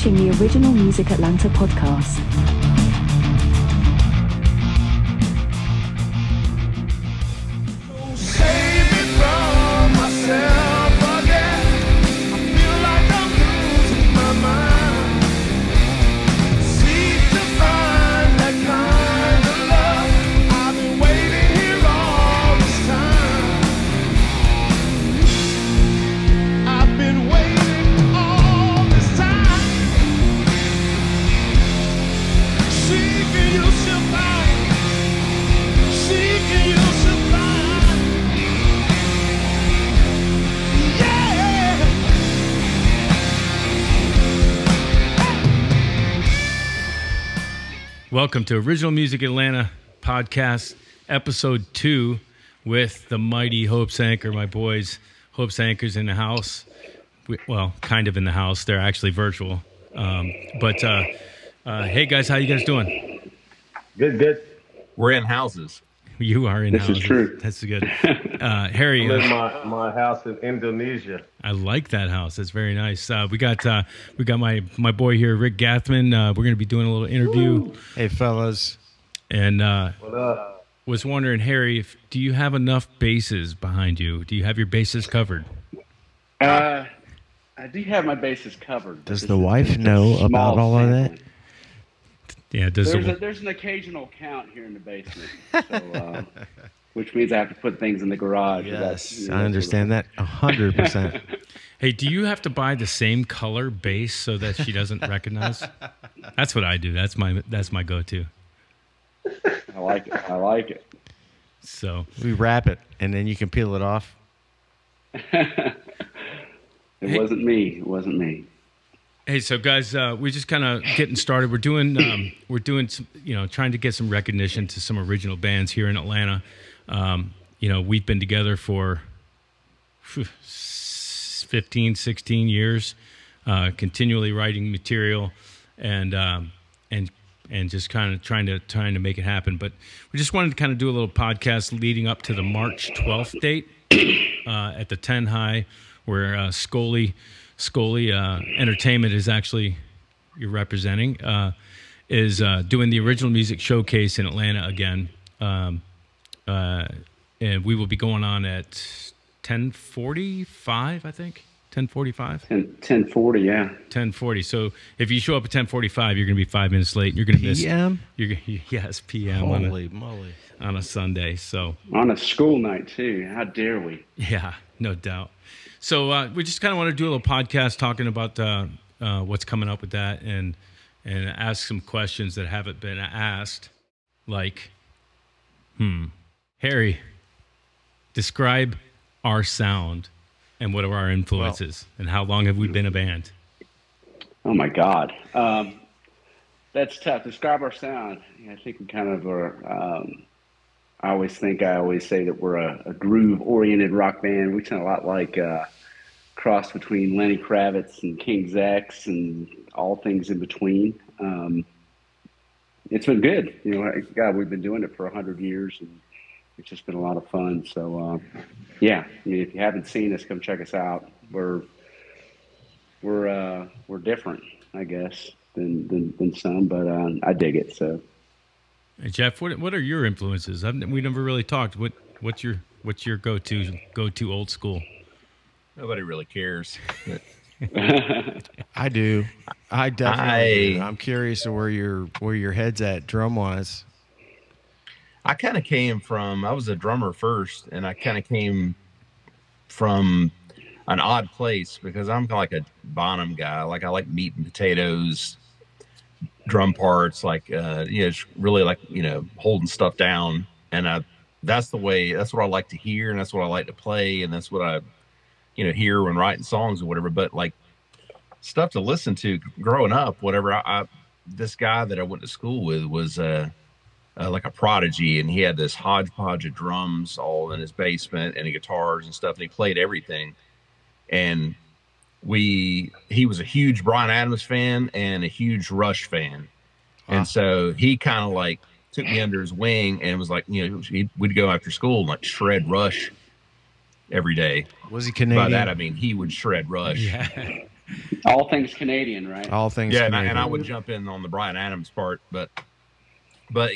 watching the Original Music Atlanta podcast. Save me from myself again. I feel like I'm losing my mind. Seek to find that kind of love. I've been waiting here all this time. I've been waiting all this time. Seeking you shall find. Seeking you shall find. Welcome to Original Music Atlanta podcast, episode 2, with the mighty Hope's Anchor. My boys, Hope's Anchor's in the house. Well, kind of in the house. They're actually virtual. Hey guys, how you guys doing? Good. We're in houses. You are in This houses. is true. That's good. Harry, I'm in my house in Indonesia. I like that house. That's very nice. We got my boy here, Rick Gathman. We're going to be doing a little interview. Hey, fellas. And What up? was wondering, Harry, do you have enough bases behind you? Do you have your bases covered? I do have my bases covered. Does the wife know about all of that? Yeah, There's an occasional count here in the basement, so, which means I have to put things in the garage. Yes, I understand that 100%. Hey, do you have to buy the same color base so that she doesn't recognize? That's what I do. That's my go-to. I like it. So We wrap it, and then you can peel it off. It wasn't me. Hey, so guys, we're just kind of getting started. We're doing some, trying to get some recognition to some original bands here in Atlanta. We've been together for 15, 16 years, continually writing material and just kind of trying to make it happen. But we just wanted to kind of do a little podcast leading up to the March 12th date at the 10 High, where Scully Entertainment is actually you're representing is doing the Original Music Showcase in Atlanta again, and we will be going on at 10:45, I think 10:45. 10:40, yeah. 10:40. So if you show up at 10:45, you're going to be 5 minutes late. You're going to miss. PM? Yes, PM. Holy moly! On a Sunday. So On a school night too. How dare we? yeah, no doubt. So we just kind of want to do a little podcast talking about what's coming up with that and ask some questions that haven't been asked. Like, Harry, describe our sound and what are our influences and how long have we been a band? Oh my God, that's tough. Describe our sound. I think we kind of are. I always say that we're a groove-oriented rock band. We sound a lot like cross between Lenny Kravitz and King's X and all things in between. It's been good. God, we've been doing it for 100 years, and it's just been a lot of fun. So, yeah. I mean, if you haven't seen us, come check us out. We're different, I guess, than some, but I dig it. So. Hey, Jeff, what are your influences? We never really talked. What's your go-to old school? Nobody really cares. I do. I definitely do. I'm curious to where your head's at drum-wise. I kind of I was a drummer first, and I kind of came from an odd place because I'm like a Bonham guy. Like I like meat and potatoes, drum parts, like it's really like holding stuff down, and that's what I like to hear, and that's what I like to play, and that's what I hear when writing songs or whatever. But like stuff to listen to growing up, whatever. This guy that I went to school with was like a prodigy, and he had this hodgepodge of drums all in his basement and guitars and stuff, and he played everything. And he was a huge Bryan Adams fan and a huge Rush fan. Wow. And so he kind of like took me under his wing and was like, we'd go after school and like shred Rush every day. Was he Canadian? By that, I mean, he would shred Rush. Yeah. All things Canadian, right? All things. Yeah, Canadian. and I would jump in on the Bryan Adams part, but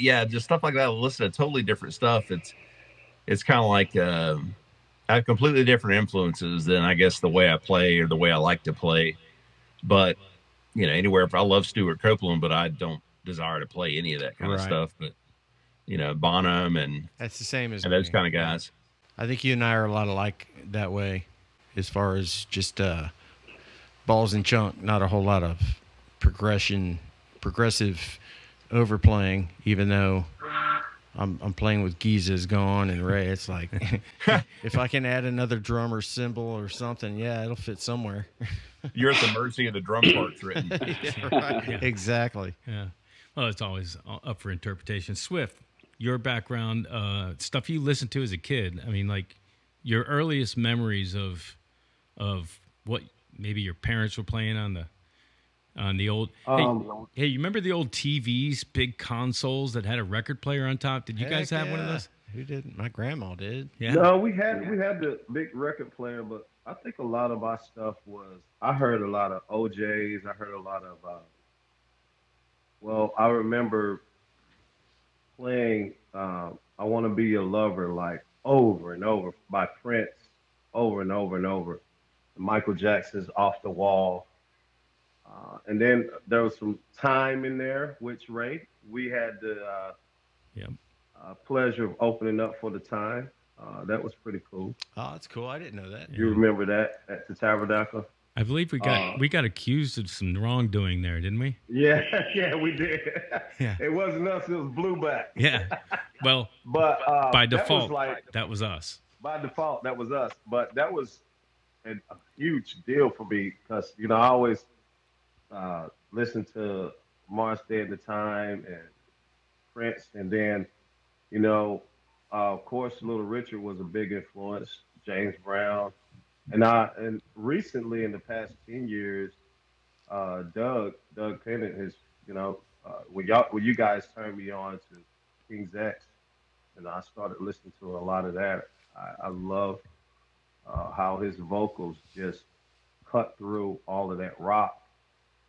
yeah, just stuff like that. Listen to totally different stuff. It's kind of like I have completely different influences than I guess the way I play or the way I like to play. But anywhere. I love Stuart Copeland, but I don't desire to play any of that kind of stuff. But Bonham and that's the same as those me. kind of guys. I think you and I are a lot alike that way, as far as just balls and chunk. Not a whole lot of progressive overplaying. Even though I'm playing with Giza's gone and Ray, it's like if I can add another drummer cymbal or something, yeah, it'll fit somewhere. You're at the mercy of the drum parts written. Yeah, right. Yeah. Exactly. Yeah. Well, it's always up for interpretation. Swift, your background, stuff you listened to as a kid. I mean, like your earliest memories of what maybe your parents were playing on the old. Hey, you remember the old TVs, big consoles that had a record player on top? Did you guys have one of those? Who didn't? My grandma did. Yeah. No, we had the big record player, but I think a lot of our stuff was. I heard a lot of OJs. I heard a lot of. I remember playing "I Want to Be Your Lover" like over and over by Prince, over and over and over. Michael Jackson's "Off the Wall," and then there was some Time in there, which Ray we had the pleasure of opening up for the Time. That was pretty cool. Oh, that's cool. I didn't know that. You remember that at the Tabernacle? I believe we got accused of some wrongdoing there, didn't we? Yeah, we did. Yeah. It wasn't us; it was Blueback. Yeah. Well, but by default, that was us. By default, that was us. But that was a huge deal for me because I always listened to Morris Day at the Time and Prince, and then of course, Little Richard was a big influence. James Brown, and recently in the past 10 years, Doug Pennant has when you guys turned me on to King's X, and I started listening to a lot of that. I love how his vocals just cut through all of that rock,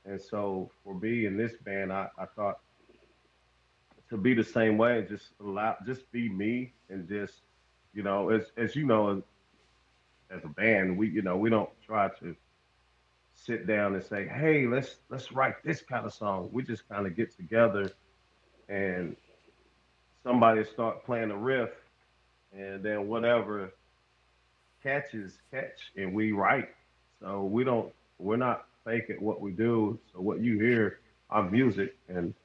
and so for me in this band, I thought to be the same way and just be me and just as you know as a band we don't try to sit down and say, hey, let's write this kind of song. We just kind of get together and somebody start playing a riff and then whatever catch and we write. So we're not fake at what we do. So what you hear our music and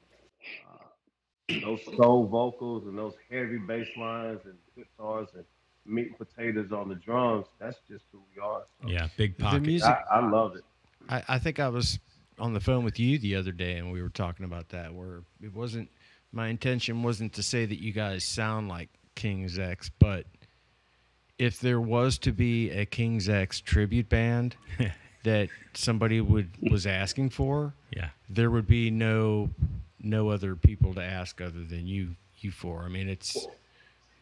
those soul vocals and those heavy bass lines and guitars and meat and potatoes on the drums, that's just who we are. So yeah, big pocket. The music, I love it. I think I was on the phone with you the other day and we were talking about that, where it wasn't, my intention wasn't to say that you guys sound like King's X, but if there was to be a King's X tribute band that somebody was asking for, there would be no other people to ask other than you for. I mean, it's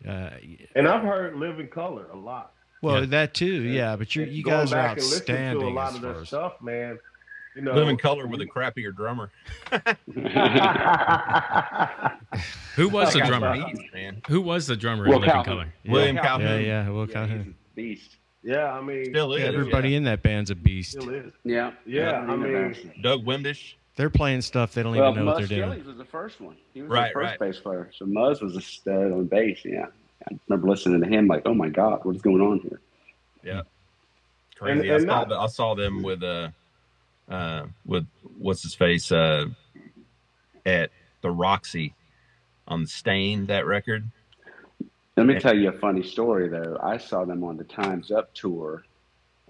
and I've heard Living Color a lot. Well, that too, yeah. But you guys are outstanding. To a lot of their stuff, man. Living Color with a crappier drummer. Who was the drummer? Beast, man. Who was the drummer in Living Color? William Calhoun. Yeah, Will Calhoun. Beast. Yeah, I mean, still is. Everybody in that band's a beast. Still is. Yeah. I mean, Doug Wimbish. They're playing stuff they don't even know what they're doing. Skillings was the first one. He was the first bass player. So Muzz was a stud on bass. Yeah, I remember listening to him like, oh my God, what's going on here? Yeah, crazy. I saw them with what's his face at the Roxy on the Stain, that record. Let me tell you a funny story though. I saw them on the Time's Up tour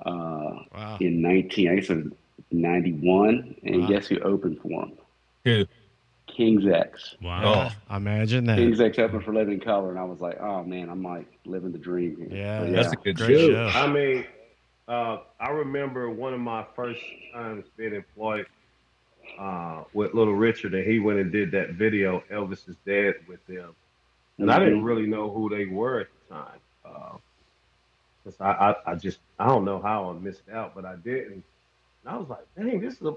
in 1991, and guess who opened for them? Who? King's X. Wow. Oh, imagine that. King's X opened for Living Color, and I was like, oh man, I'm like living the dream here. Yeah, that's a good show. I mean, I remember one of my first times being employed with Little Richard, and he went and did that video, Elvis is Dead, with them. And I didn't really know who they were at the time. Because I don't know how I missed out, but I didn't. And I was like, dang, this is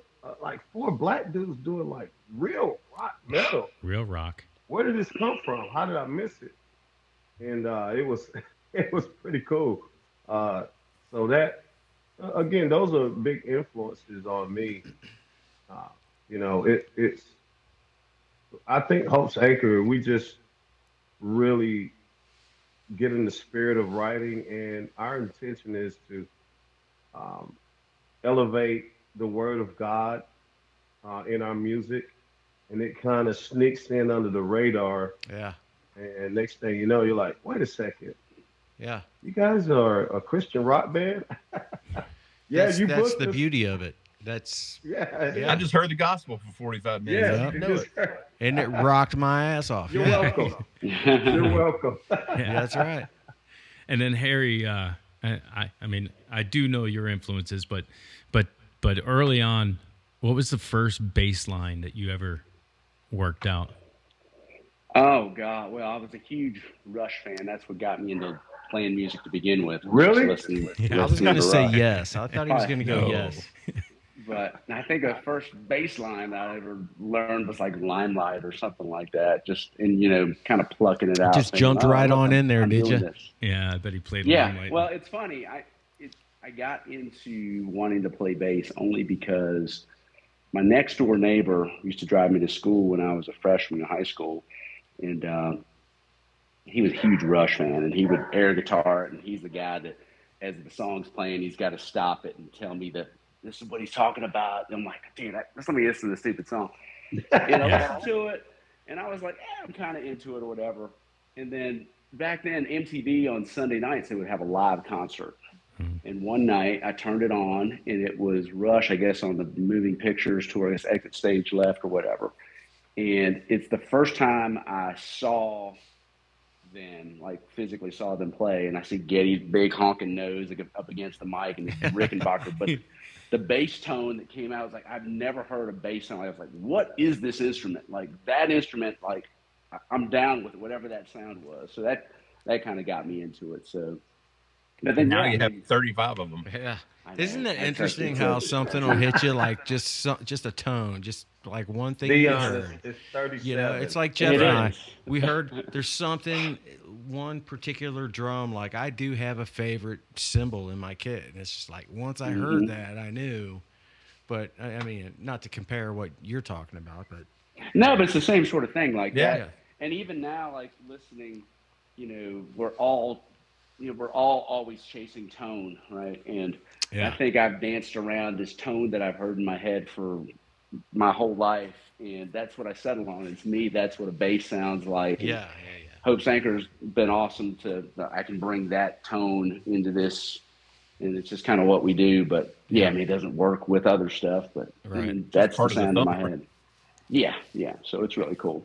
like four black dudes doing like real rock metal. Real rock. Where did this come from? How did I miss it? And it was it was pretty cool. Uh, so that again, those are big influences on me. Uh, it's I think Hope's Anchor. We just really get in the spirit of writing, and our intention is to um, elevate the Word of God in our music, and it kind of sneaks in under the radar. Yeah. And next thing you know, you're like, wait a second, Yeah. you guys are a Christian rock band? Yeah, That's, you that's booked the us. beauty of it. That's Yeah, I just heard the gospel for 45 minutes. yeah. I Yep. didn't you know just- it. and it rocked my ass off. You're Yeah. welcome. You're welcome. Yeah, that's right. And then Harry, I mean, I do know your influences, but early on, what was the first bass line that you ever worked out? Oh God! Well, I was a huge Rush fan. That's what got me into playing music to begin with. Really? Listening, I was listening going to say Rush. yes. I thought he was going to go No. yes. But I think the first bass line that I ever learned was like Limelight or something like that. Just and kind of plucking it out. Just thinking, jumped "Oh, right look, on in there, I'm did doing ya? this." Yeah, I bet he played Yeah. Limelight. Well, it's funny. I got into wanting to play bass only because my next door neighbor used to drive me to school when I was a freshman in high school, and he was a huge Rush fan, and he would air guitar, and he's the guy that, as the song's playing, he's got to stop it and tell me that this is what he's talking about. And I'm like, dude, let's let me listen to this stupid song. And I listened to it, and I was like, I'm kind of into it or whatever. And then back then, MTV on Sunday nights, they would have a live concert. And one night I turned it on, and it was Rush, I guess, on the moving pictures tour, I guess Exit Stage Left or whatever. And it's the first time I saw them, like physically saw them play, and I see Geddy's big honking nose up against the mic and Rickenbacker. But the bass tone that came out, I was like, I've never heard a bass sound. I was like, what is this instrument? Like that instrument, like I'm down with it, whatever that sound was. So that kind of got me into it. So, but then Now yeah, you I have mean, 35 of them. Yeah. I know. Isn't it I interesting trust you. how something will hit you like just a tone, just like one thing Be you honest, heard. it's 37. You know, it's like Jeff It and I. is. We heard there's something, one particular drum. Like I do have a favorite cymbal in my kit, and it's just like once I heard that, I knew. But I mean, not to compare what you're talking about, but No, but it's the same sort of thing like Yeah. that. And even now, like listening, we're all always chasing tone, right? And Yeah. I think I've danced around this tone that I've heard in my head for my whole life, and that's what I settled on. And to me, that's what a bass sounds like. And yeah. Hope's Anchor's been awesome I can bring that tone into this, and it's just kind of what we do. But yeah, I mean, it doesn't work with other stuff, but Right. I mean, that's the part of the sound in my thumbprint. head. Yeah. So it's really cool.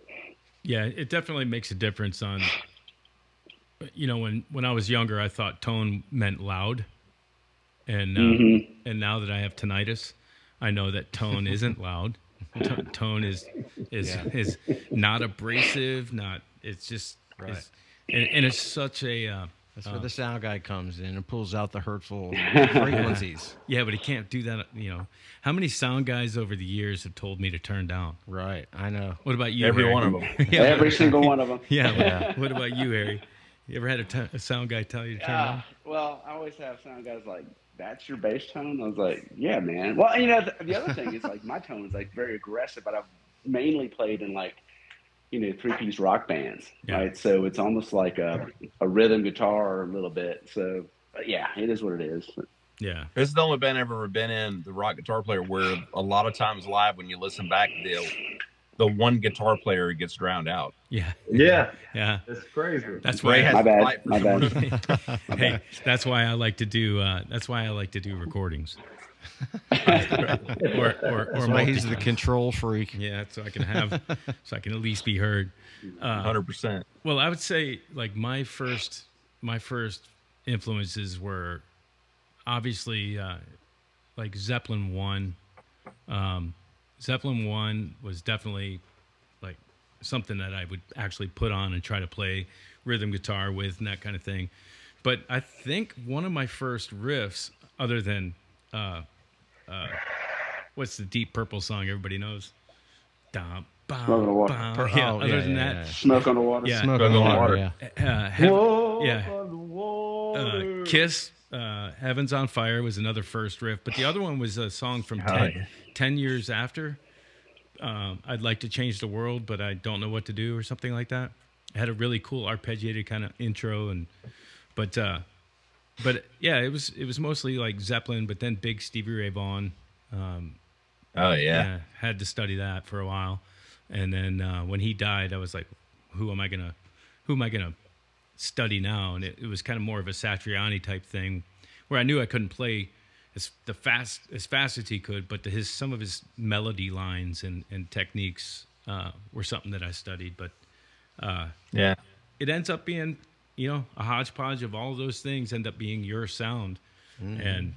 Yeah, it definitely makes a difference on, when I was younger, I thought tone meant loud. And and now that I have tinnitus, I know that tone isn't loud. Tone is not abrasive, it's just, Right. and it's such a, That's where the sound guy comes in and pulls out the hurtful frequencies. yeah, but he can't do that. How many sound guys over the years have told me to turn down? Right. I know. What about you, Every Harry? one of them. Yeah, Every single one of them. yeah. What about you, Harry? You ever had a sound guy tell you to turn down? Well, I always have sound guys like, that's your bass tone? I was like, yeah, man. Well, the other thing is like my tone is like very aggressive, but I've mainly played in like, three-piece rock bands, Yeah. right? So it's almost like a rhythm guitar a little bit. So, but yeah, it is what it is. Yeah. This is the only band I've ever been in, the rock guitar player, where a lot of times live when you listen back, the one guitar player gets drowned out. Yeah. Yeah, Yeah. it's crazy. That's Ray why. has My to bad. fight for My some bad. reason. Hey, that's why I like to do. That's why I like to do recordings. or That's why he's the multi-times. control freak. Yeah, so I can at least be heard. 100%. Well, I would say like my first influences were obviously like Zeppelin 1. Zeppelin 1 was definitely like something that I would actually put on and try to play rhythm guitar with and that kind of thing. But I think one of my first riffs, other than what's the Deep Purple song everybody knows? Dum, bum, Smoke on the Water. bum. Yeah, other than that, Smoke on the Water. yeah, Smoke on the water. Yeah. Yeah, on the water. Kiss, Heaven's on Fire was another first riff, but the other one was a song from 10 years after. I'd like to change the world, but I don't know what to do, or something like that. It had a really cool arpeggiated kind of intro, but yeah, it was mostly like Zeppelin, but then big Stevie Ray Vaughan. Had to study that for a while, and then when he died, I was like, who am I gonna study now? And it was kind of more of a Satriani type thing, where I knew I couldn't play as fast as he could, but some of his melody lines and techniques were something that I studied. But it ends up being, a hodgepodge of all of those things end up being your sound, and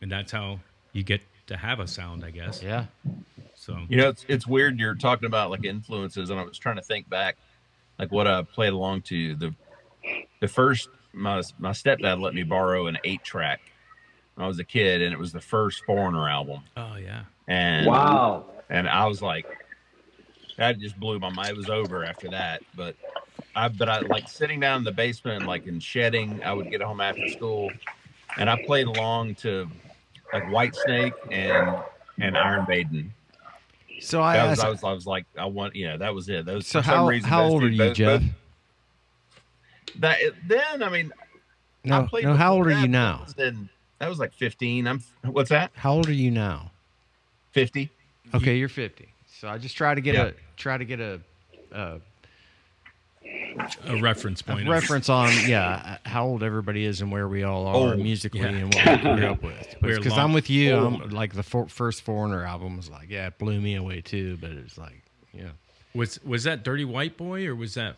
that's how you get to have a sound, I guess. Yeah. So it's weird you're talking about like influences, and I was trying to think back, like what I played along to. The first, my stepdad let me borrow an 8-track when I was a kid, and it was the first Foreigner album. Oh yeah. And Wow. And I was like, that just blew my mind. It was over after that. But I like sitting down in the basement, like in shedding. I would get home after school, and I played along to like Whitesnake and Iron Maiden. So I was like, I want, that was it. Those. So for some reason, how those old are you, Jeff? Then, I mean, I played no. How old are that, you now? That was like 15. What's that? How old are you now? 50. Okay, you're 50. So I just try to get a reference point. Reference on how old everybody is and where we all are musically and what we grew up with. Because I'm with you. I'm like the first Foreigner album was like, it blew me away too. But it's like, Was that Dirty White Boy, or was that?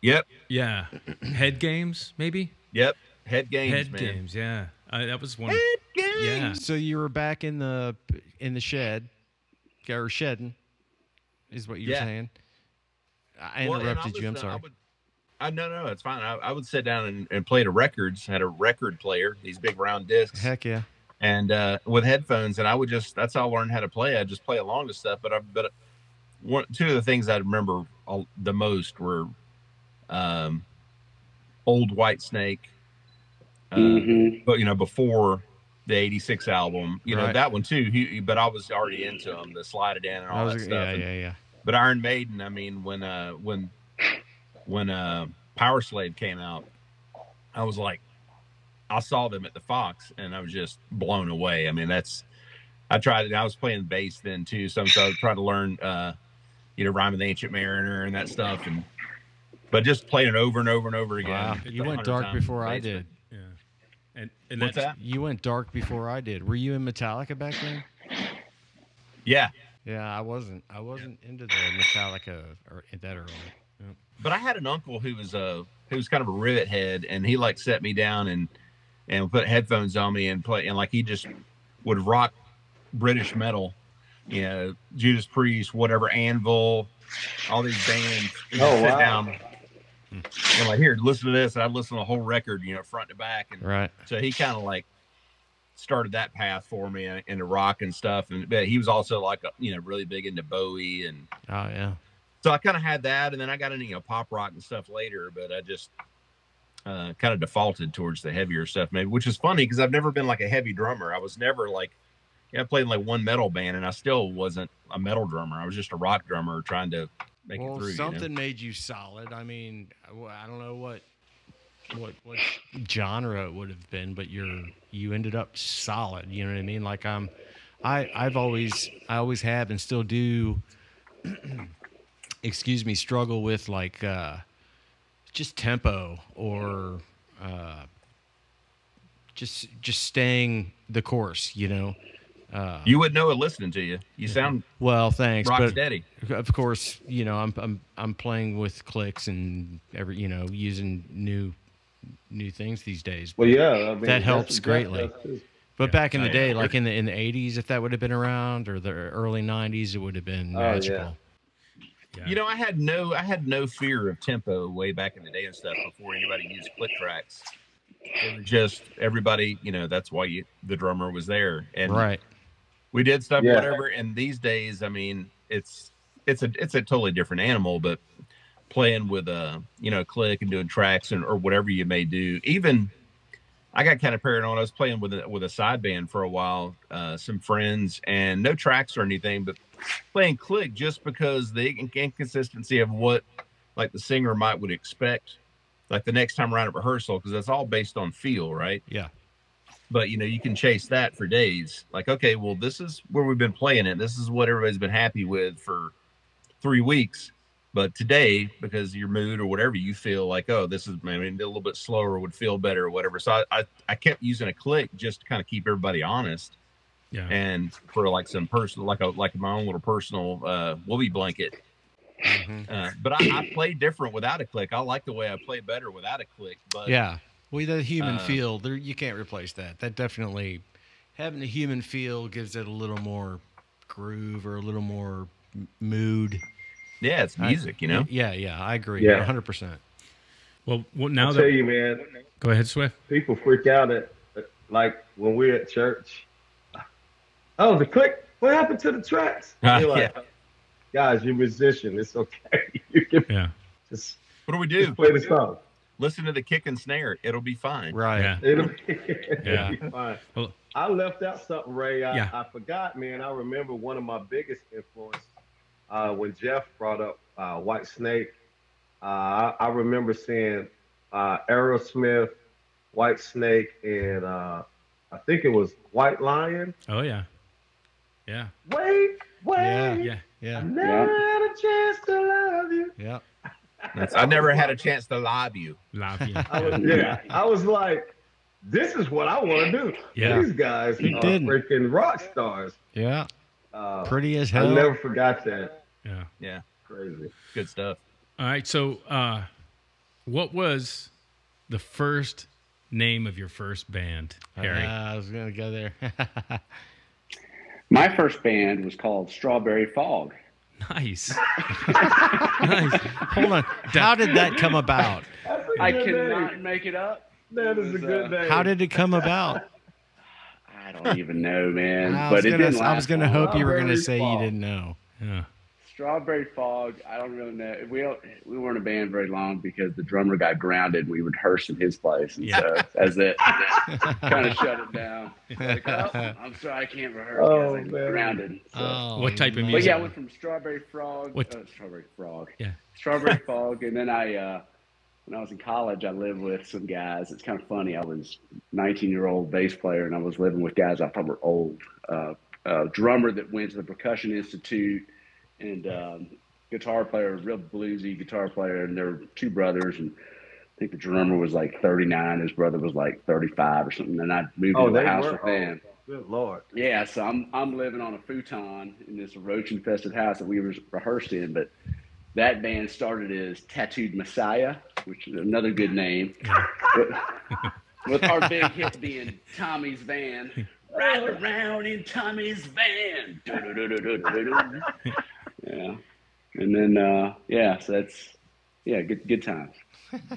Yep. Yeah. Head Games, maybe. Yep. Head Games. Head man. Games. Yeah. That was one. Head Games. Yeah. So you were back in the shed, or shedding, is what you're saying. I interrupted you. I'm sorry. No, it's fine. I would sit down and play the records. Had a record player, these big round discs. Heck yeah. And with headphones, and I would that's how I learned how to play. I just play along to stuff. But two of the things I remember the most were old Whitesnake. But before the '86 album, that one too. But I was already into them, the Slide It In and all that stuff. Yeah. But Iron Maiden, I mean, when Power Slave came out, I was like, I saw them at the Fox, and I was just blown away. I mean, I was playing bass then too, so I was trying to learn, Rhyme of the Ancient Mariner and that stuff, but just playing it over and over and over again. Wow. You went dark before I did. Yeah. And what's that? You went dark before I did. Were you in Metallica back then? Yeah. Yeah, I wasn't into the Metallica or that early. Yeah. But I had an uncle who was kind of a rivet head, and he like set me down and put headphones on me and play, and like he just would rock British metal, Judas Priest, whatever, Anvil, all these bands. Sit down and like, here, listen to this. And I'd listen to the whole record, front to back. And right. So he kind of like started that path for me into rock and stuff. But he was also like, really big into Bowie and. Oh yeah. So I kind of had that, and then I got into pop rock and stuff later. But I just kind of defaulted towards the heavier stuff, maybe, which is funny because I've never been like a heavy drummer. I was never like, I played in like one metal band, and I still wasn't a metal drummer. I was just a rock drummer trying to make it through. Something made you solid. I mean, I don't know what genre it would have been, but you ended up solid. You know what I mean? Like I always have and still do. Struggle with like just tempo or just staying the course. You would know it listening to you. You sound well. Thanks, rock but steady. Of course, I'm playing with clicks and using new things these days. Well, yeah, I mean, that helps greatly. But back in the day, yeah. like in the 80s, if that would have been around, or the early 90s, it would have been magical. Yeah. I had no fear of tempo way back in the day and stuff before anybody used click tracks. It was just everybody, that's why the drummer was there. And right. We did stuff, Yeah. whatever. And these days, I mean, it's a totally different animal, but playing with a, click and doing tracks or whatever you may do. Even I got kind of paranoid. I was playing with a side band for a while, some friends, and no tracks or anything, but playing click just because the inconsistency of what like the singer would expect, like the next time around at rehearsal, because that's all based on feel, right? Yeah. But you can chase that for days. Like, okay, well, this is where we've been playing it. This is what everybody's been happy with for 3 weeks. But today, because of your mood or whatever, you feel like, oh, this is maybe a little bit slower, would feel better or whatever. So I kept using a click just to kind of keep everybody honest. Yeah. And for like some personal, like my own little personal Wolle blanket. But I play different without a click. I like the way I play better without a click. But Yeah. Well, the human feel, you can't replace that. That definitely, having a human feel gives it a little more groove or a little more mood. yeah, it's music, Yeah, I agree. Yeah. 100%. Well, now I'll that tell you, man, go ahead, Swift. people freak out at like when we're at church. Oh, the click. What happened to the tracks? You're like, guys, you're a musician. It's okay. You can Yeah. just What do we do? just play the song. Listen to the kick and snare. It'll be fine. Right. Yeah. It'll Yeah. be fine. Well, I left out something, Ray. Yeah. I forgot, man. I remember one of my biggest influence when Jeff brought up White Snake. I remember seeing Aerosmith, White Snake, and I think it was White Lion. oh yeah. Yeah. Wait, Yeah. never had a chance to love you. Yeah. I never had a chance to live you. Love you. I was like, this is what I want to do. Yeah. These guys Who are didn't? freaking rock stars. Yeah. Uh, Pretty as I hell. never forgot that. Yeah. Yeah, Crazy. good stuff. All right. So, what was the first name of your first band, Harry? I was going to go there. My first band was called Strawberry Fog. Nice. Nice. Hold on. How did that come about? I cannot make it up. That is a good name. How did it come about? I don't even know, man. I But was it didn't gonna, I was last going to long. hope you were going to Strawberry say you Fog. didn't know. Yeah. Strawberry Fog. I don't really know. We weren't a band very long because the drummer got grounded. We would rehearse in his place, and so as it kind of shut it down. Like, oh, I'm sorry, I can't rehearse Oh, because I'm man. grounded. So. Oh, What type of man. But music? yeah, I went from Strawberry Frog, What- Strawberry Frog, Yeah. Strawberry Fog, and then when I was in college, I lived with some guys. It's kind of funny. I was 19-year-old bass player, and I was living with guys I thought were old. Drummer that went to the Percussion Institute, and guitar player, real bluesy guitar player, and there were two brothers, and I think the drummer was like 39, his brother was like 35 or something, and I moved into they the house were with them. Good Lord. Yeah, so I'm living on a futon in this roach-infested house that we rehearsed in, but that band started as Tattooed Messiah, which is another good name, with our big hit being Tommy's Van. Ride around in Tommy's van. Do-do-do-do-do-do-do. Yeah. And then, so that's, good times.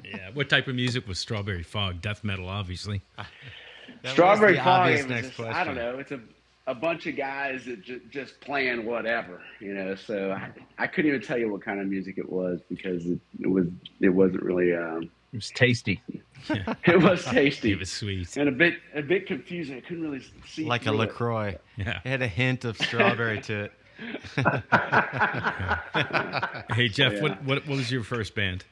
Yeah. What type of music was Strawberry Fog? Death metal, obviously. That was Strawberry the Fog, obvious it was next just, question. I don't know. It's a bunch of guys that just playing whatever, So I couldn't even tell you what kind of music it was because it wasn't really. It was tasty. It was tasty. It was sweet. And a bit confusing. I couldn't really see Like a through it. LaCroix. Yeah. It had a hint of strawberry to it. Hey, Jeff, Yeah. what was your first band?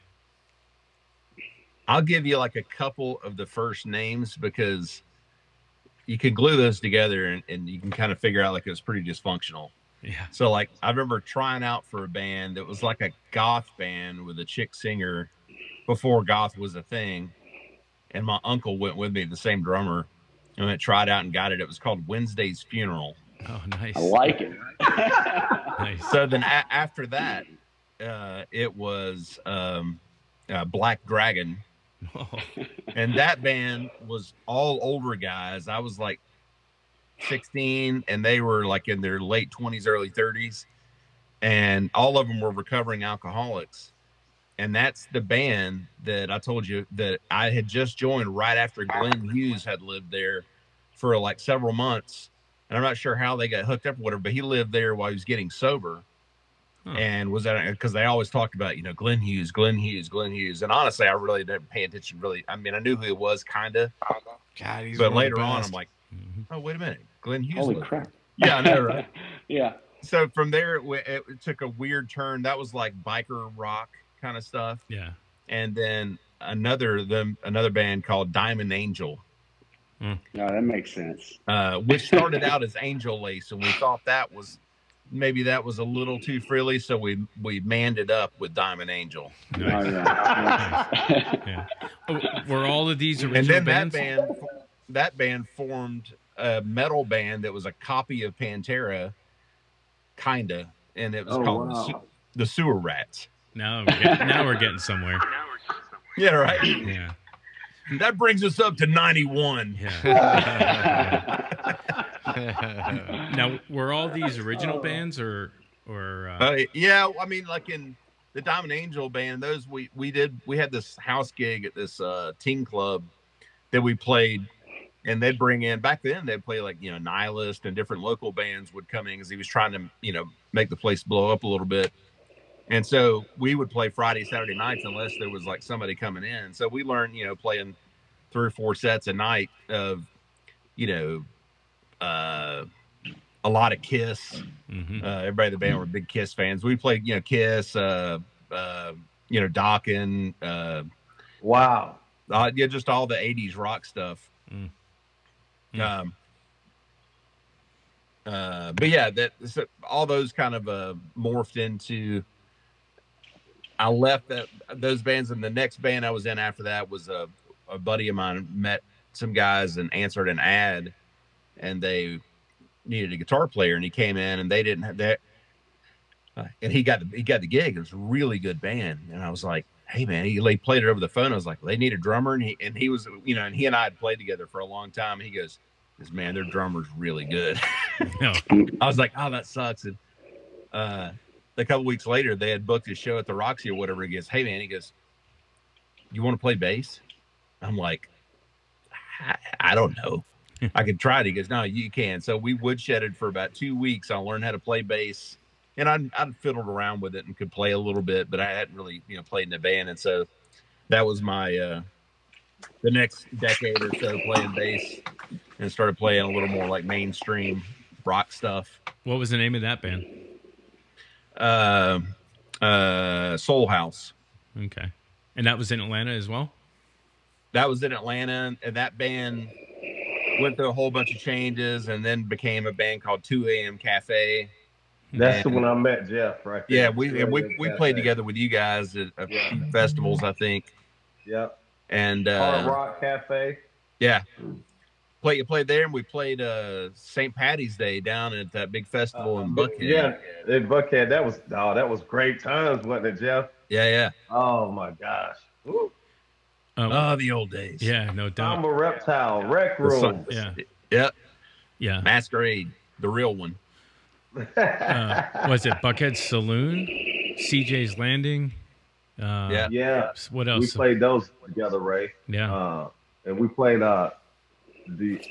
I'll give you like a couple of the first names because you can glue those together and you can kind of figure out like it was pretty dysfunctional. Yeah. So like I remember trying out for a band that was like a goth band with a chick singer before goth was a thing. And my uncle went with me, the same drummer, and went tried out and got it. It was called Wednesday's Funeral. Oh, nice. I like it. Nice. So then after that, it was Black Dragon. Oh, And that band was all older guys. I was like 16 and they were like in their late 20s, early 30s. And all of them were recovering alcoholics. And that's the band that I told you that I had just joined right after Glenn Hughes had lived there for like several months. and I'm not sure how they got hooked up or whatever, but he lived there while he was getting sober. And was that because they always talked about, Glenn Hughes, Glenn Hughes, Glenn Hughes. And honestly, I really didn't pay attention. Really, I mean, I knew who he was, kind of. God, he's But one of the later on, best. I'm like, oh, wait a minute, Glenn Hughes. Holy lived crap. there. Yeah, I know, right? Yeah. So from there, it took a weird turn. That was like biker rock kind of stuff. Yeah. And then another band called Diamond Angel, No, that makes sense. which started out as Angel Lace, and we thought that was a little too frilly, so we manned it up with Diamond Angel. Nice. Oh, yeah. Yeah. Oh, were all of these original And then bands? that band formed a metal band that was a copy of Pantera, kinda, and it was called the Sewer Rats. Now we're getting somewhere. Yeah, right. Yeah. That brings us up to 91. Yeah. Now, were all these original bands or yeah, I mean, like in the Diamond Angel band, those we had this house gig at this teen club that we played, and they'd bring in, back then they'd play like, Nihilist, and different local bands would come in because he was trying to, make the place blow up a little bit. And so we would play Friday, Saturday nights unless there was like somebody coming in. So we learned, playing 3 or 4 sets a night of, a lot of Kiss. Everybody in the band were big Kiss fans. We played, Kiss, Dokken. Wow. Yeah, just all the 80s rock stuff. But yeah, all those kind of morphed into. I left those bands, and the next band I was in after that was a buddy of mine met some guys and answered an ad, and they needed a guitar player, and he came in, and they didn't have that, and he got the gig. It was a really good band, and I was like, hey man, he played it over the phone. I was like, they need a drummer, and he was, and he and I had played together for a long time. And he goes, man, their drummer's really good. I was like, oh, that sucks. And a couple weeks later, they had booked a show at the Roxy or whatever. He goes, hey man, he goes, you want to play bass? I'm like, I don't know. I could try it. He goes, no, you can. So we woodshedded for about 2 weeks. I learned how to play bass, and I'd fiddled around with it and could play a little bit, but I hadn't really, played in a band. And so that was my, the next decade or so playing bass, and started playing a little more like mainstream rock stuff. What was the name of that band? Soul House. Okay. And that was in Atlanta as well? That was in Atlanta, and that band went through a whole bunch of changes and then became a band called 2 a.m. Cafe. That's the one I met Jeff, right there. Yeah, we played together with you guys at a few festivals, I think. Yep. And Hard Rock Cafe. Yeah. You played there, and we played St. Patty's Day down at that big festival in Buckhead. Yeah, in Buckhead. That was great times, wasn't it, Jeff? Yeah. Oh my gosh. Woo. The old days. Yeah, no doubt. I'm a Reptile, Rec Room. Yeah. Yep. Yeah. Masquerade, the real one. Was it Buckhead Saloon? CJ's Landing? Yeah. Yeah. What else? We played those together, Ray. Yeah. And we played the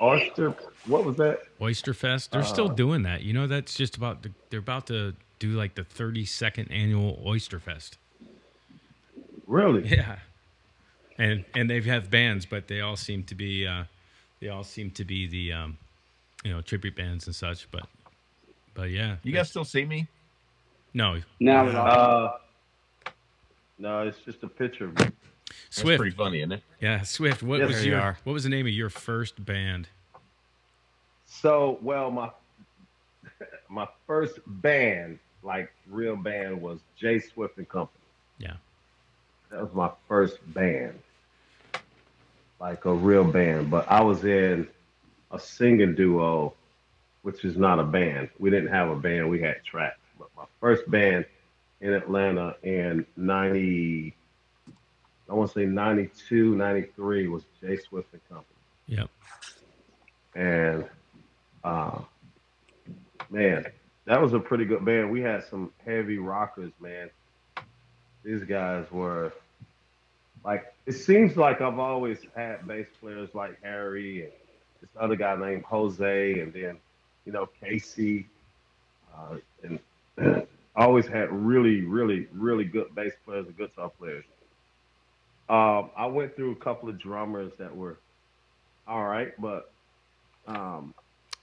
Oyster. What was that? Oyster Fest. They're still doing that. That's just they're about to do like the 32nd annual Oyster Fest. Really? Yeah. And they have bands, but they all seem to be the tribute bands and such. But yeah. You guys still see me? No. No, no, it's just a picture of me. Swift. That's pretty funny, isn't it? Yeah, Swift. What was the name of your first band? So, well, my first band, like real band, was J Swift and Company. Yeah. That was my first band, like a real band. But I was in a singing duo, which is not a band. We didn't have a band. We had tracks. But my first band in Atlanta in 92, 93 was J Swift and Company. Yep. And, man, that was a pretty good band. We had some heavy rockers, man. These guys were, like, it seems like I've always had bass players like Harry and this other guy named Jose, and then Casey, and always had really, really, really good bass players and guitar players. I went through a couple of drummers that were all right, but um,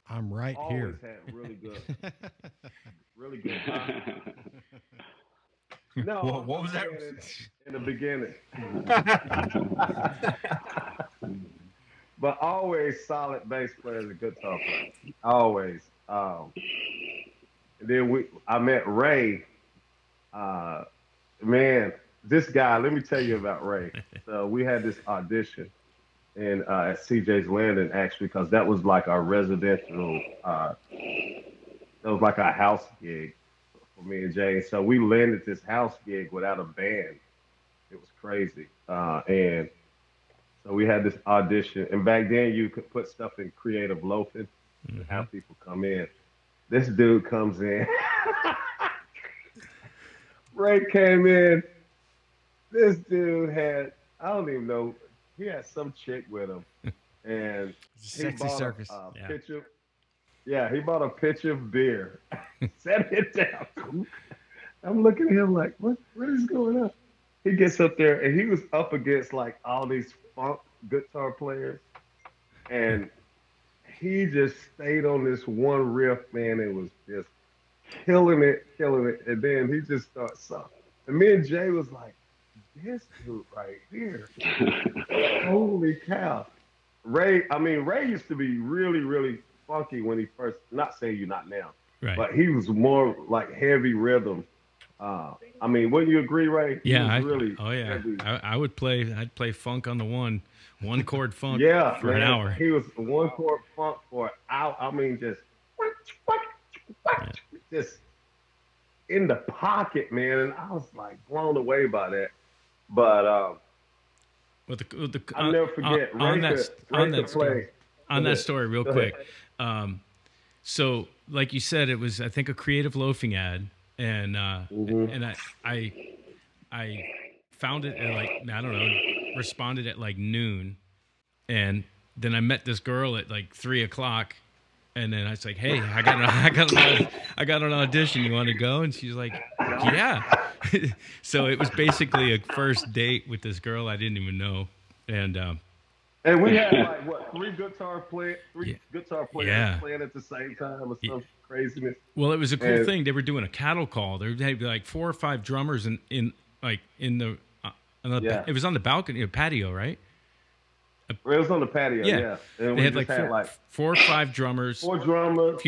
I'm right always here. had really good, really good. No, What I'm was that? saying in the beginning, but always solid bass players and guitar players. Always. And then I met Ray. Uh, man, this guy. Let me tell you about Ray. So we had this audition in at CJ's Landing actually, because that was like our residential. That was like our house gig for me and Jay. So we landed this house gig without a band. It was crazy. And so we had this audition, and back then you could put stuff in creative loafing and have people come in. This dude comes in. Ray came in. This dude had, I don't even know, he had some chick with him. And he Sexy bought circus. a Yeah. pitcher. Yeah, he bought a pitcher of beer. Set it down. I'm looking at him like, what is going on? He gets up there and he was up against like all these funk guitar players. And he just stayed on this one riff, man. It was just killing it. And then he just starts sucking. And me and Jay was like, this dude right here. Holy cow. Ray used to be really, really funky when he first, not saying you're not now, Right. but he was more like heavy rhythm. Wouldn't you agree, Ray? He Yeah. was really Oh yeah. heavy. I'd play funk on the one chord funk Yeah, for man. an hour. He was one chord funk for an hour. I mean, just in the pocket, man. And I was like blown away by that. But I'll never forget. on Ray that could play. on that story real Go quick. ahead. So like you said, it was I think a creative loafing ad, and and I found it at like, I don't know, responded at like noon, and then I met this girl at like 3:00, and then I was like, hey, I got an audition. You want to go? And she's like, yeah. So it was basically a first date with this girl I didn't even know, and we had like what, three guitar players Yeah. playing at the same time or some craziness. well, it was a cool And- thing. They were doing a cattle call. There had like 4 or 5 drummers in the Yeah. it was on the balcony, patio, right? It was on the patio, yeah. And They we had just like 4 or 5 drummers, 4 drummers, a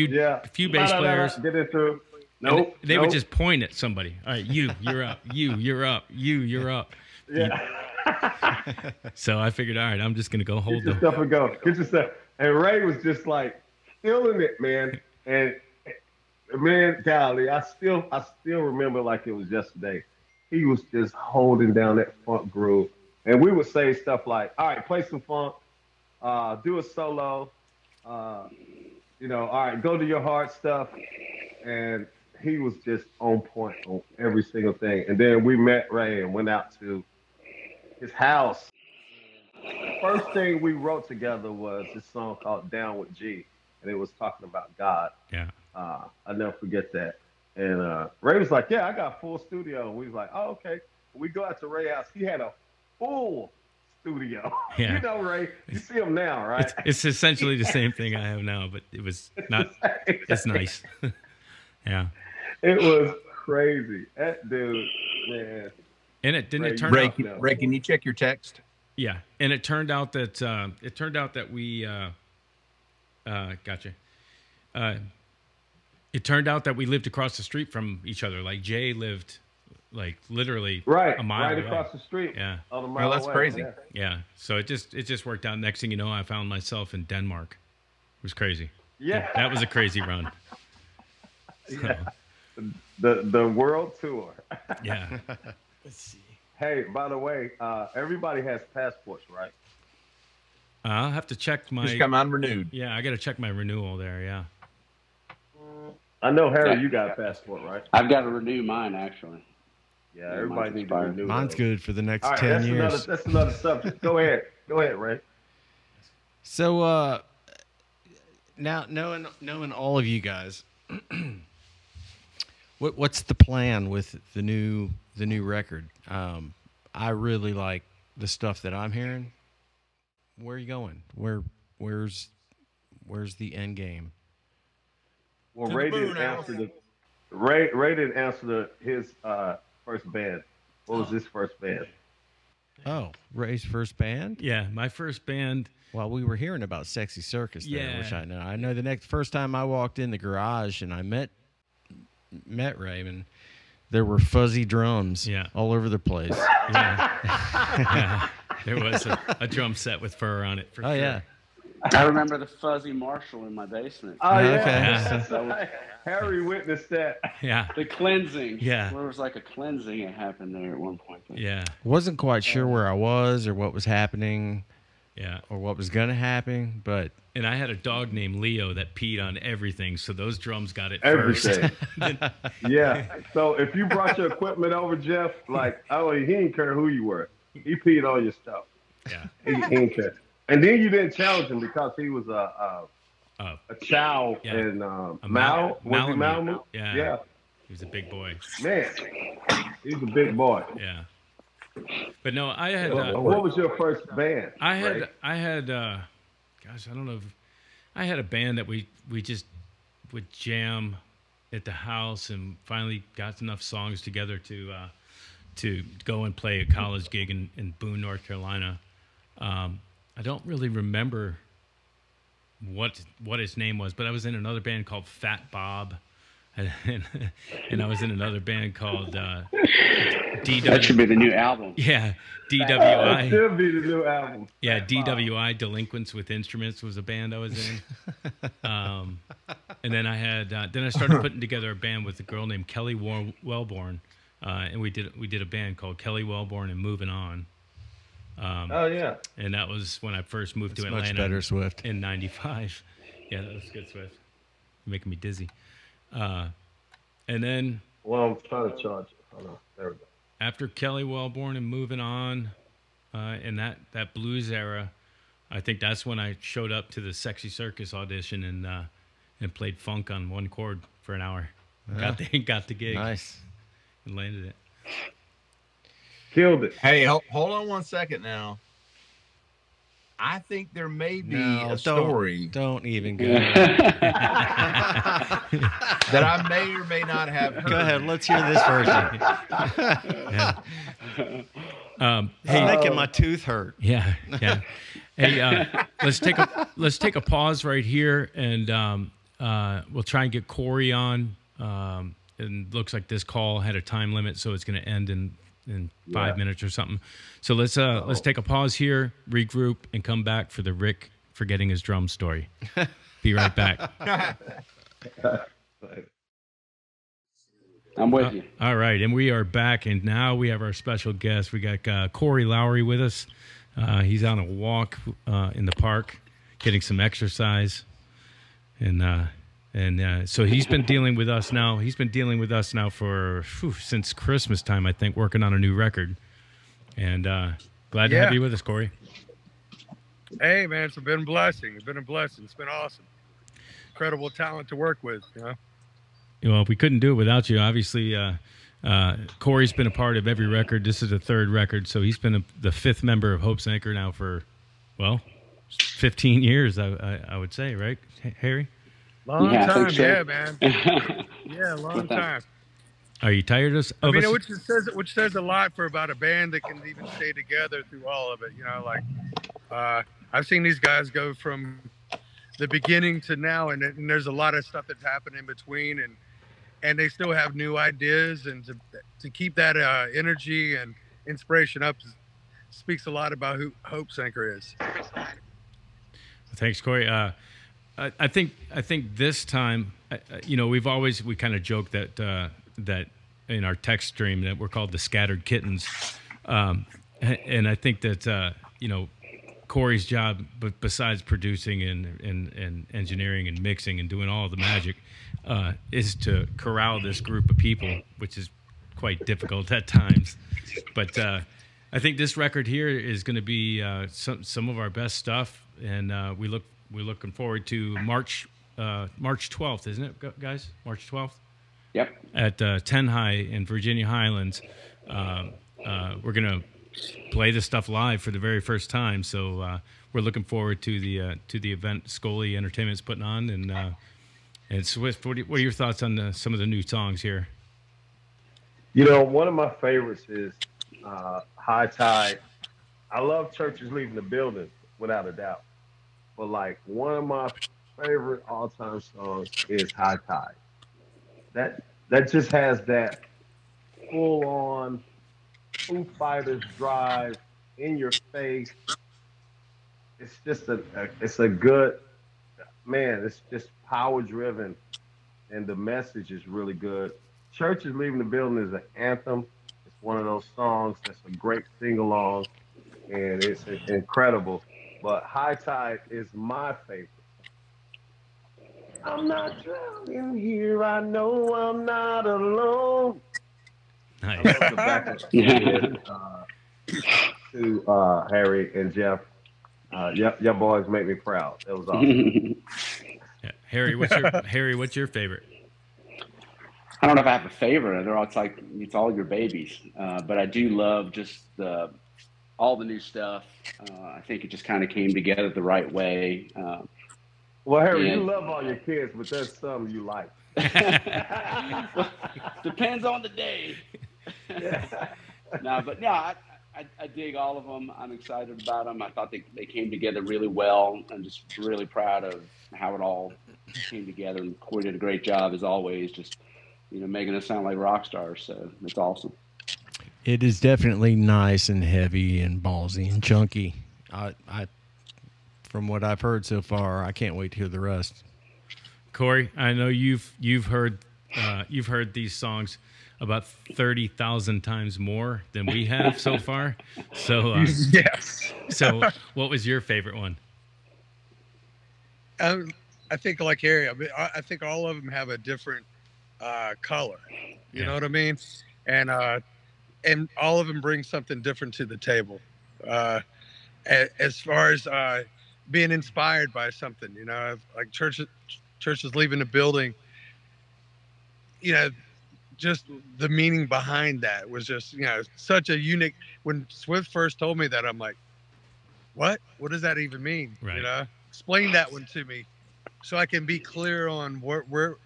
few bass players. Get it through. and Nope. they would just point at somebody. All right, you're up. You're up. You're up. Yeah. So I figured, all right, I'm just gonna go hold Get your them. stuff and go. Get your stuff. And Ray was just like killing it, man. And man, golly, I still remember like it was yesterday. He was just holding down that funk groove. And we would say stuff like, all right, play some funk, do a solo, all right, go to your hard stuff. And he was just on point on every single thing. And then we met Ray and went out to his house. The first thing we wrote together was this song called Down with G, and it was talking about God. Yeah. I'll never forget that. And Ray was like, yeah, I got a full studio. And we was like, oh, okay. We go out to Ray's house. He had a full studio. Yeah. You know, Ray, you see him now, right? It's essentially the same thing I have now, but it was not. It's nice. Yeah. It was crazy. That dude, man. And it didn't. It turn Ray, out. Ray, can you check your text? Yeah, and it turned out that we gotcha. It turned out that we lived across the street from each other. Like Jay lived, like literally Right, a mile right away. across the street. Yeah, On the mile that's away, crazy. yeah. yeah. So it just worked out. Next thing you know, I found myself in Denmark. It was crazy. Yeah. That was a crazy run. So, Yeah. The world tour. yeah. Let's see. Hey, by the way, everybody has passports, right? I'll have to check my. Just come unrenewed. Yeah, I got to check my renewal there. Yeah. I know, Harry, you got a passport, right? I've got to renew mine, actually. Yeah, everybody mine's needs to expired. renew. Mine's those. good for the next All right, 10 years. that's another subject. Go ahead, Ray. So, now knowing all of you guys, what's the plan with the new record? I really like the stuff that I'm hearing. Where are you going? Where's the end game? Well, To the Ray moon, didn't answer Allison. Ray didn't answer his first band. What was his first band? Oh, Ray's first band? Yeah, my first band. Well, we were hearing about Sexy Circus there, Yeah. which I know. I know the first time I walked in the garage and I met Raymond, there were fuzzy drums all over the place. Yeah. Yeah. There was a drum set with fur on it for sure. Yeah. I remember the fuzzy Marshall in my basement. Oh yeah, Okay. That was Harry witnessed that. Yeah. the cleansing. Yeah. There was like a cleansing that happened there at one point. Yeah. Wasn't quite sure where I was or what was happening Yeah. or what was going to happen, but And I had a dog named Leo that peed on everything, so those drums got it Everything. first. Yeah. So if you brought your equipment over, Jeff, like, oh, he didn't care who you were. He peed on your stuff. Yeah. He didn't care. And then you didn't challenge him because he was a chow Yeah. and A Mao. Was he Malamute. Mao? Yeah. Yeah. He was a big boy. Man, he's a big boy. Yeah. But no, I had What was your first band? I Ray? had gosh, I don't know if I had a band that we just would jam at the house and finally got enough songs together to go and play a college gig in Boone, North Carolina. I don't really remember what his name was, but I was in another band called Fat Bob, and I was in another band called DW. That should be the new album. Yeah, That DWI. should be the new album. Yeah, DWI, Delinquents with Instruments, was a band I was in. And then I had then I started putting together a band with a girl named Kelly Wellborn, and we did a band called Kelly Wellborn and Moving On. Oh yeah. And that was when I first moved to it's Atlanta much better, Swift. in '95. Yeah, that was good, Swift. You're making me dizzy. And then Well, I'm trying to charge it. Hold on. There we go. after Kelly Wellborn and Moving On, in that blues era, I think that's when I showed up to the Sexy Circus audition and played funk on one chord for an hour. Got the gig. Nice. And landed it. Killed it. Hey, hold on 1 second now. I think there may be a story Don't even go. that I may or may not have heard. Go ahead. Let's hear this version. It's making my tooth hurt. Yeah, yeah. Hey, let's take a pause right here, and we'll try and get Corey on. And looks like this call had a time limit, so it's going to end in 5 minutes or something. So let's take a pause here, regroup, and come back for the Rick forgetting his drum story. Be right back. I'm with you. All right, and we are back, and now we have our special guest. We got Corey Lowrey with us. He's on a walk in the park, getting some exercise, and so he's been dealing with us now. He's been dealing with us now for since Christmas time, I think, working on a new record. And glad to have you with us, Corey. Hey, man, it's been a blessing. It's been a blessing. It's been awesome. Incredible talent to work with, you know. Well, we couldn't do it without you. Obviously, Corey's been a part of every record. This is the third record, so he's been the fifth member of Hope's Anchor now for, 15 years, I would say, right, Harry? Long Yeah, I time, think so. yeah, man. Yeah, long time. Are you tired of I mean, us? which says a lot for about a band that can even stay together through all of it. You know, like I've seen these guys go from the beginning to now, and there's a lot of stuff that's happened in between, and they still have new ideas, and to keep that energy and inspiration up speaks a lot about who Hope's Anchor is. Thanks, Corey. I think this time, we kind of joke that in our text stream that we're called the Scattered Kittens, and I think that Corey's job, but besides producing and engineering and mixing and doing all the magic, is to corral this group of people, which is quite difficult at times. But I think this record here is going to be some of our best stuff, and we look we're looking forward to March 12th, isn't it, guys? March 12th. Yep. At 10 High in Virginia Highlands. We're gonna play this stuff live for the very first time, so we're looking forward to the event Scully Entertainment's putting on. And Swift, what are your thoughts on some of the new songs here? You know, one of my favorites is High Tide. I love Churches Leaving the Building, without a doubt. But, like, one of my favorite all-time songs is High Tide. That just has that full-on Foo Fighters drive in your face. It's just it's a good, man, it's just power-driven, and the message is really good. Churches Leaving the Building is an anthem. It's one of those songs that's a great sing-along, and it's incredible. But High Tide is my favorite. I'm not drowning here. I know I'm not alone. Nice. I love the back to Harry and Jeff. Your boys make me proud. That was awesome. Yeah. Harry, what's your favorite? I don't know if I have a favorite. It's all your babies. But I do love just all the new stuff. I think it just kind of came together the right way. Well, Harry, you love all your kids, but there's some you like. Depends on the day. I dig all of them. I'm excited about them. I thought they came together really well. I'm just really proud of how it all came together. And Corey did a great job, as always, just making us sound like rock stars. So it's awesome. It is definitely nice and heavy and ballsy and chunky. I from what I've heard so far, I can't wait to hear the rest. Corey, I know you've heard these songs about 30,000 times more than we have so far. So yes. So what was your favorite one? I think like Harry, I think all of them have a different color. You know what I mean? And all of them bring something different to the table. As far as being inspired by something, like churches leaving the building, just the meaning behind that was just, such a unique. When Swift first told me that, I'm like, what does that even mean? Right. Explain that one to me so I can be clear on where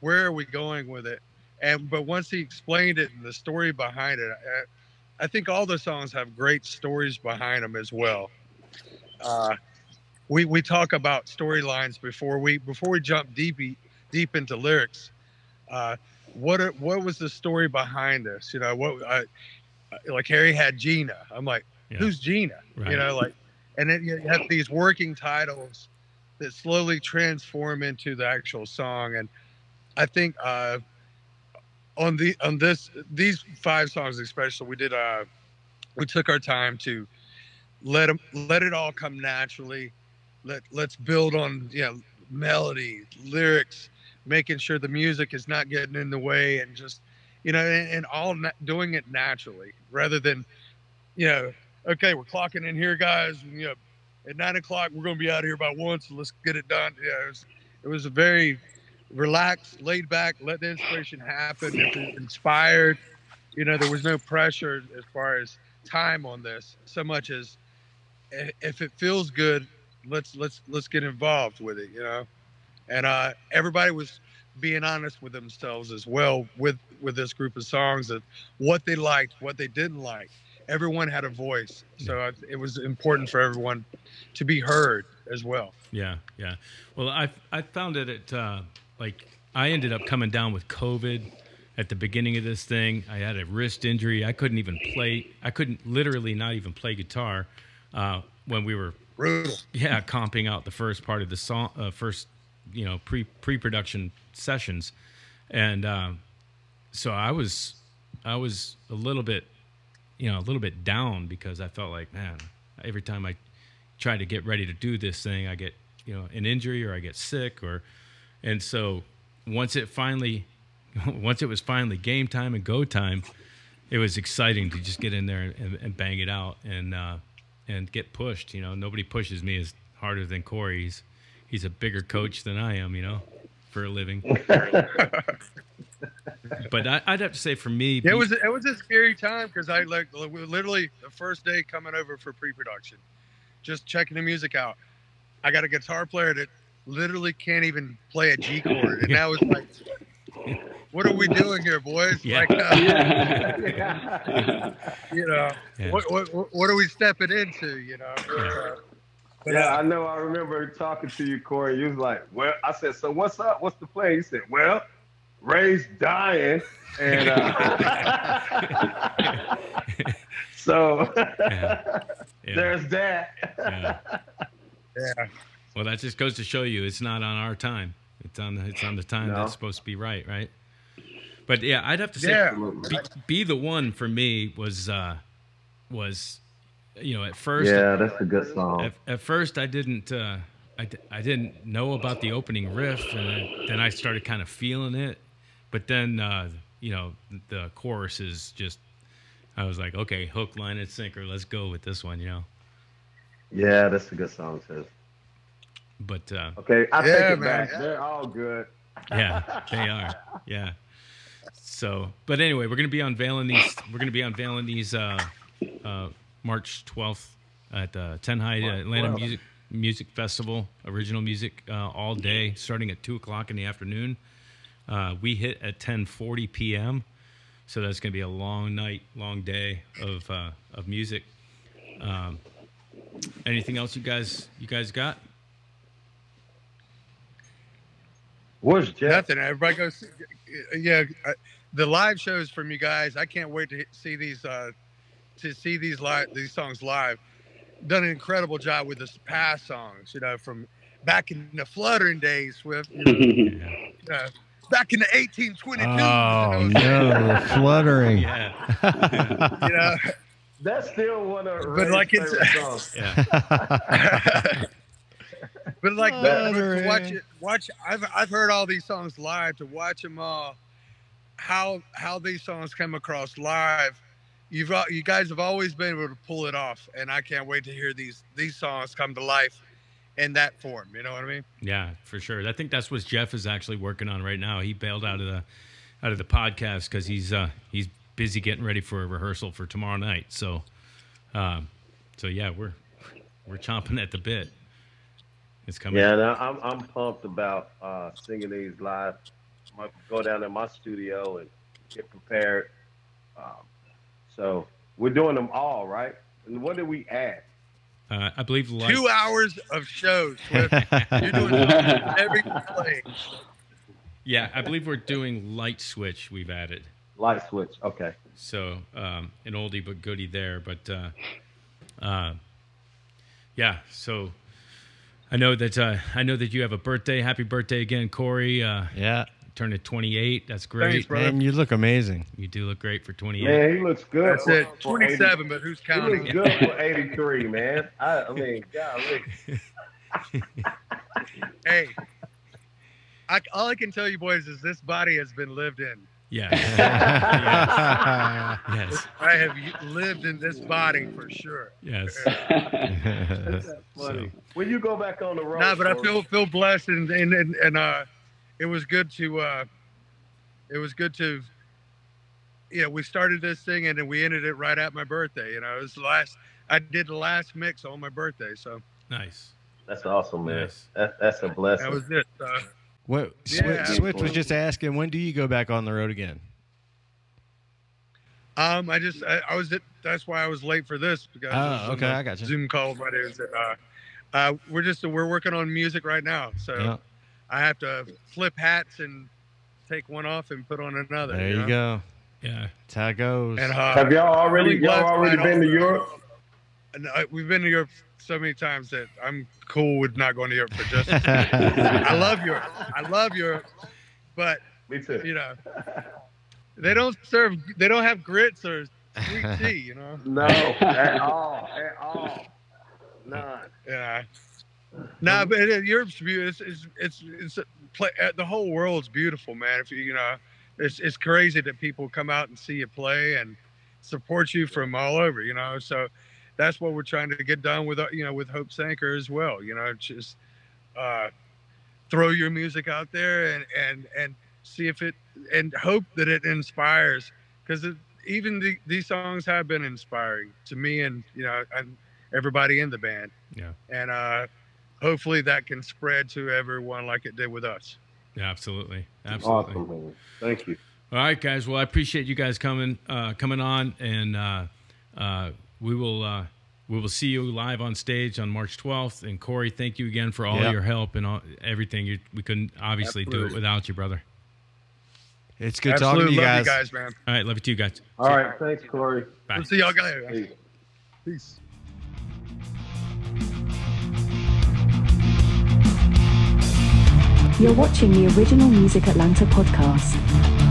are we going with it. But once he explained it and the story behind it, I think all the songs have great stories behind them as well. We talk about storylines before we jump deep into lyrics. What was the story behind this? Like Harry had Gina. I'm like, who's Gina? Right. And then you have these working titles that slowly transform into the actual song. And I think on these 5 songs especially, we took our time to let it all come naturally. Let's build on melody, lyrics, making sure the music is not getting in the way, and just and all doing it naturally rather than okay, we're clocking in here, guys. At 9 o'clock we're going to be out here by 1, so let's get it done. It was a very relaxed, laid back, let the inspiration happen. If it inspired, there was no pressure as far as time on this, so much as if it feels good, let's get involved with it, And everybody was being honest with themselves as well with this group of songs, of what they liked, what they didn't like. Everyone had a voice, so it was important for everyone to be heard as well. Yeah. Well, I found it I ended up coming down with COVID at the beginning of this thing. I had a wrist injury. I couldn't literally not even play guitar when we were brutal. Yeah, comping out the first part of the song, pre-production sessions, and so I was a little bit down because I felt like, man, every time I try to get ready to do this thing, I get an injury or I get sick, and so once it was finally game time and go time, it was exciting to just get in there and bang it out and get pushed. Nobody pushes me as harder than Corey. he's a bigger coach than I am, for a living. But I'd have to say for me, it was a scary time because I literally the first day coming over for pre-production, just checking the music out. I got a guitar player that literally can't even play a G chord, and that was like, what are we doing here, boys? Yeah. Like, what are we stepping into? Yeah, I know. I remember talking to you, Corey. You was like, "Well," I said, "So what's up? What's the plan?" He said, "Well, Ray's dying, and so there's that." Yeah. Well, that just goes to show you it's not on our time. It's on the time that's supposed to be right? But yeah, I'd have to say be the one for me was at first. Yeah, that's a good song. At first, I didn't know about the opening riff, and then I started kind of feeling it. But then the chorus is just, I was like, okay, hook, line, and sinker. Let's go with this one. Yeah, that's a good song too. But okay, I take it back. They're all good. Yeah, they are. Yeah. So, but anyway, we're gonna be unveiling these. We're gonna be unveiling these March 12th at Ten High Atlanta Music Festival. Original music all day, starting at 2:00 in the afternoon. We hit at 10:40 p.m. So that's gonna be a long night, long day of music. Anything else you guys got? Where's Jeff? Nothing. Everybody goes. Yeah, the live shows from you guys. I can't wait to see these songs live. Done an incredible job with the past songs. From back in the Fluttering days, Swift. Back in the 1822. Oh no, Fluttering. Yeah. That's still one of But Ray's like it's favorite songs. Yeah. But like to watch. I've heard all these songs live. To watch them all, how these songs come across live. You guys have always been able to pull it off, and I can't wait to hear these songs come to life in that form. You know what I mean? Yeah, for sure. I think that's what Jeff is actually working on right now. He bailed out of the podcast because he's busy getting ready for a rehearsal for tomorrow night. So yeah, we're chomping at the bit. It's coming. Yeah, no, I'm pumped about singing these live. I'm gonna go down to my studio and get prepared. So we're doing them all, right? And what did we add? I believe 2 hours of shows. You're doing every play. Yeah, I believe we're doing Light Switch. We've added Light Switch. Okay. so an oldie but goodie there. But yeah, so. I know that you have a birthday. Happy birthday again, Corey. Yeah. Turning 28. That's great. Thanks, brother. Man, you look amazing. You do look great for 28. Man, he looks good. That's it. for 27, but who's He counting? looks good for 83, man. I mean, golly. Hey, all I can tell you, boys, is this body has been lived in. Yes. Yes. I have lived in this body for sure. Yes. That's funny. When you go back on the road. Nah, but I Corey, feel blessed, and it was good to we started this thing and then we ended it right at my birthday. It was I did the last mix on my birthday, so Nice. That's awesome, man. Nice. That's a blessing. that was it. What Yeah. Swift was just asking, when do you go back on the road again? I was that's why I was late for this because Oh, okay, I got you. Zoom call my dudes. We're working on music right now, so Yeah. I have to flip hats and take one off and put on another. There you go. Yeah. That's how it goes. And Have y'all already blessed by been to all- Europe? And we've been to Europe so many times that I'm cool with not going to Europe for just. I love Europe, but Me too. they don't have grits or sweet tea. No, at all. None. Yeah. Nah, but Europe's beautiful. It's the whole world's beautiful, man. If it's crazy that people come out and see you play and support you from all over. So that's what we're trying to get done with with Hope Sanker as well. It's just throw your music out there and see if it, and hope that it inspires, because even these songs have been inspiring to me and, you know, and everybody in the band. Yeah. And hopefully that can spread to everyone like it did with us. Yeah, absolutely. Absolutely. Awesome, man. Thank you. All right, guys. Well, I appreciate you guys coming on, and we will see you live on stage on March 12th. And Corey, thank you again for all your help and everything. We couldn't obviously do it without you, brother. It's good talking to you guys. Love you guys, man. All right, love you too, guys. All right, thanks, Corey. Bye. We'll see y'all guys. Peace. Peace. You're watching the Original Music Atlanta podcast.